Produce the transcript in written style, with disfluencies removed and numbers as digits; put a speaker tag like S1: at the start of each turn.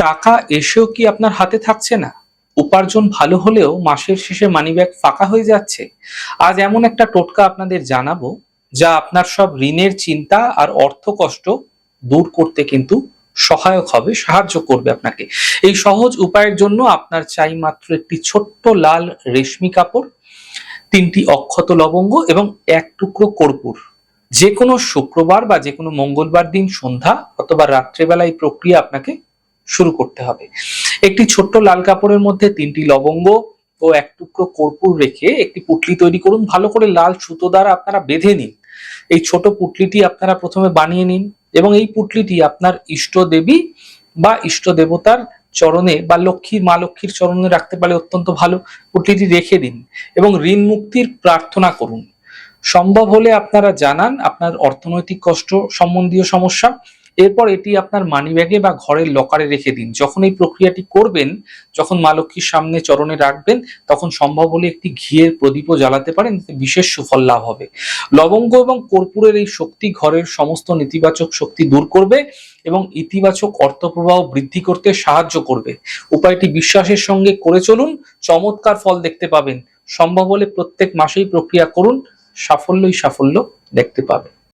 S1: টাকা এসেও কি আপনার হাতে থাকছে না? উপার্জন ভালো হলেও মাসের শেষে মানিব্যাগ ফাঁকা হয়ে যাচ্ছে? আজ এমন একটা টোটকা আপনাদের জানাবো, যা আপনার সব ঋণের চিন্তা আর অর্থ কষ্ট দূর করতে কিন্তু সহায়ক হবে, সাহায্য করবে আপনাকে। এই সহজ উপায়ের জন্য আপনার চাই মাত্র একটি ছোট্ট লাল রেশমি কাপড়, ৩টি অক্ষত লবঙ্গ এবং ১ টুকরো কর্পূর। যেকোনো শুক্রবার বা যেকোনো মঙ্গলবার দিন সন্ধ্যা অথবা রাত্রেবেলা এই প্রক্রিয়া আপনাকে শুরু করতে হবে। একটি ছোট্ট লাল কাপড়ের মধ্যে ৩টি লবঙ্গ ও ১ টুকরো কর্পূর রেখে একটি পুঁটলি তৈরি করুন। ভালো করে লাল সুতো দ্বারা আপনারা বেঁধে নিন। এই ছোট পুঁটলিটি আপনারা প্রথমে বানিয়ে নিন এবং এই পুঁটলিটি আপনার ইষ্ট দেবী বা ইষ্ট দেবতার চরণে বা মা লক্ষ্মীর চরণে রাখতে পারলে অত্যন্ত ভালো। পুঁটলিটি রেখে দিন এবং ঋণ মুক্তির প্রার্থনা করুন। সম্ভব হলে আপনারা জানান আপনার অর্থনৈতিক কষ্ট সম্বন্ধীয় সমস্যা। এরপর এটি আপনার মানিব্যাগে বা ঘরের লকারে রেখে দিন। যখন এই প্রক্রিয়াটি করবেন, যখন মা লক্ষ্মীর সামনে চরণে রাখবেন, তখন সম্ভব হলে একটি ঘিয়ের প্রদীপও জ্বালাতে পারেন, এতে বিশেষ সুফল লাভ হবে। লবঙ্গ এবং কর্পূরের এই শক্তি ঘরের সমস্ত নেতিবাচক শক্তি দূর করবে এবং ইতিবাচক অর্থপ্রবাহ বৃদ্ধি করতে সাহায্য করবে। উপায়টি বিশ্বাসের সঙ্গে করে চলুন, চমৎকার ফল দেখতে পাবেন। সম্ভব হলে প্রত্যেক মাসেই প্রক্রিয়া করুন, সাফল্যই সাফল্য দেখতে পাবেন।